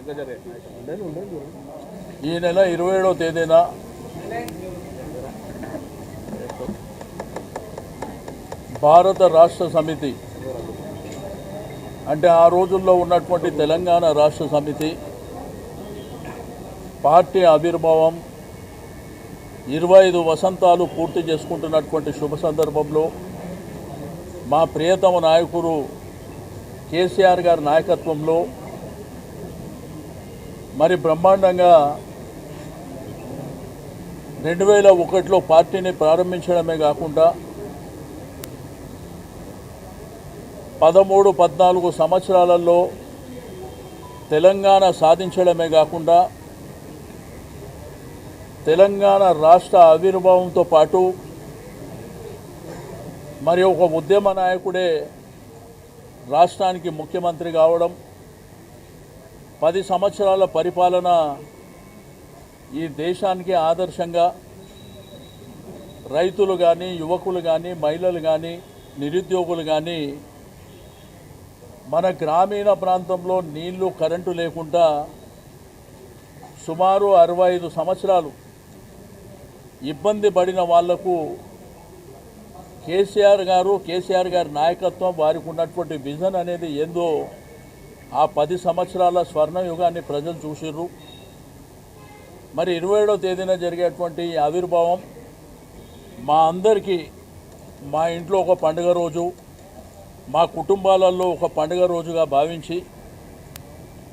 ఈ నెల 27వ తేదీన భారత రాష్ట్ర సమితి అంటే ఆ రోజుల్లో ఉన్నటువంటి తెలంగాణ రాష్ట్ర సమితి పార్టీ ఆవిర్భావం 25 వసంతాలు పూర్తి చేసుకుంటున్నటువంటి శుభ సందర్భంలో మా ప్రియతమ నాయకుడు కేసీఆర్ గారి నాయకత్వంలో మరి బ్రహ్మాండంగా 2001లో పార్టీని ప్రారంభించడమే కాకుండా 13-14 సంవత్సరాలలో తెలంగాణ సాధించడమే కాకుండా తెలంగాణ రాష్ట్ర ఆవిర్భావంతో పాటు మరి ఒక ఉద్యమ నాయకుడే రాష్ట్రానికి ముఖ్యమంత్రి కావడం 10 సంవత్సరాల పరిపాలన ఈ దేశానికి ఆదర్శంగా రైతులు కానీ యువకులు కానీ మహిళలు కానీ నిరుద్యోగులు కానీ మన గ్రామీణ ప్రాంతంలో నీళ్లు కరెంటు లేకుండా సుమారు 65 సంవత్సరాలు ఇబ్బంది పడిన వాళ్లకు కేసీఆర్ గారి నాయకత్వం వారికి ఉన్నటువంటి విజన్ అనేది ఏందో ఆ 10 సంవత్సరాల స్వర్ణయుగాన్ని ప్రజలు చూసిర్రు. మరి 27వ తేదీన జరిగేటువంటి ఆవిర్భావం మా అందరికీ మా ఇంట్లో ఒక పండుగ రోజు, మా కుటుంబాలలో ఒక పండుగ రోజుగా భావించి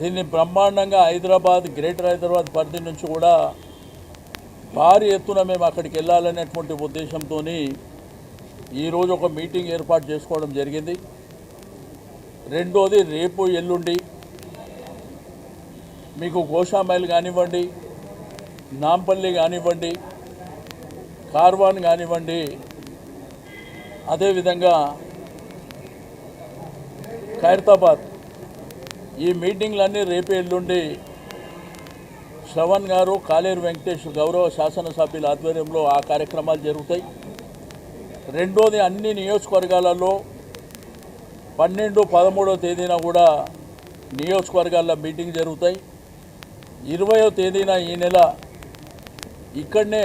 దీన్ని బ్రహ్మాండంగా గ్రేటర్ హైదరాబాద్ పరిధి నుంచి కూడా భారీ ఎత్తున మేము అక్కడికి వెళ్ళాలనేటువంటి ఉద్దేశంతో ఈరోజు ఒక మీటింగ్ ఏర్పాటు చేసుకోవడం జరిగింది. రెండోది రేపు ఎల్లుండి మీకు గోషామైల్ కానివ్వండి, నాంపల్లి కానివ్వండి, కార్వాన్ కానివ్వండి, అదేవిధంగా ఖైరతాబాద్ ఈ మీటింగ్లన్నీ రేపు ఎల్లుండి శ్రవణ్ గారు, కాలేరు వెంకటేష్ గౌరవ శాసనసభ్యుల ఆధ్వర్యంలో ఆ కార్యక్రమాలు జరుగుతాయి. రెండోది అన్ని నియోజకవర్గాలలో 12-13వ తేదీన కూడా నియోజకవర్గాల్లో మీటింగ్ జరుగుతాయి. 20వ తేదీన ఈ నెల ఇక్కడనే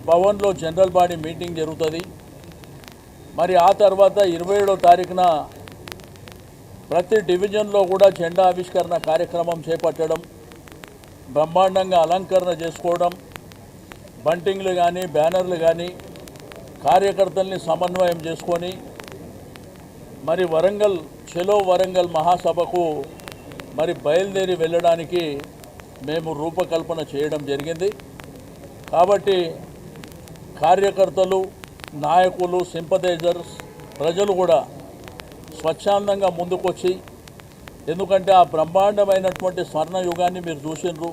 భవన్లో జనరల్ బాడీ మీటింగ్ జరుగుతుంది. మరి ఆ తర్వాత 27వ తారీఖున ప్రతి డివిజన్లో కూడా జెండా ఆవిష్కరణ కార్యక్రమం చేపట్టడం, బ్రహ్మాండంగా అలంకరణ చేసుకోవడం, బంటింగ్లు కానీ బ్యానర్లు కానీ కార్యకర్తల్ని సమన్వయం చేసుకొని మరి చలో వరంగల్ మహాసభకు మరి బయలుదేరి వెళ్ళడానికి మేము రూపకల్పన చేయడం జరిగింది. కాబట్టి కార్యకర్తలు, నాయకులు, సింపథైజర్స్, ప్రజలు కూడా స్వచ్ఛందంగా ముందుకొచ్చి, ఎందుకంటే ఆ బ్రహ్మాండమైనటువంటి స్వర్ణయుగాన్ని మీరు చూసినారు,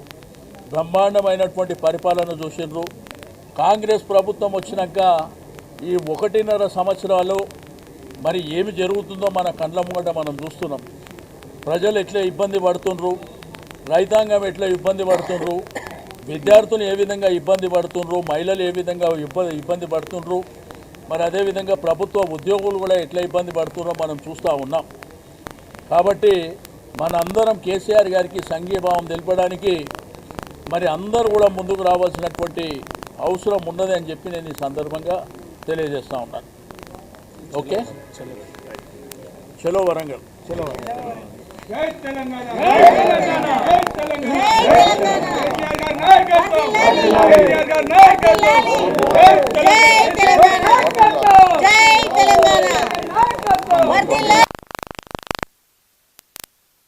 బ్రహ్మాండమైనటువంటి పరిపాలన చూసినారు. కాంగ్రెస్ ప్రభుత్వం వచ్చినాక ఈ 1.5 సంవత్సరాలు మరి ఏమి జరుగుతుందో మన కళ్ళ ముంగట మనం చూస్తున్నాం. ప్రజలు ఎట్లా ఇబ్బంది పడుతుండ్రు, రైతాంగం ఎట్లా ఇబ్బంది పడుతుండ్రు, విద్యార్థులు ఏ విధంగా ఇబ్బంది పడుతుండ్రు, మహిళలు ఏ విధంగా ఇబ్బంది పడుతుండ్రు, మరి అదేవిధంగా ప్రభుత్వ ఉద్యోగులు కూడా ఎట్లా ఇబ్బంది పడుతున్నారో మనం చూస్తూ ఉన్నాం. కాబట్టి మనందరం కేసీఆర్ గారికి సంఘీభావం తెలపడానికి మరి అందరూ కూడా ముందుకు రావాల్సినటువంటి అవసరం ఉన్నది అని చెప్పి నేను ఈ సందర్భంగా తెలియజేస్తూ ఉన్నాను. ఓకే, చలో వరంగల్. జై తెలంగాణ, జై తెలంగాణ, జై తెలంగాణ, కేసీఆర్ గారి నాయకత్వం, కేసీఆర్ గారి నాయకత్వం, జై తెలంగాణ.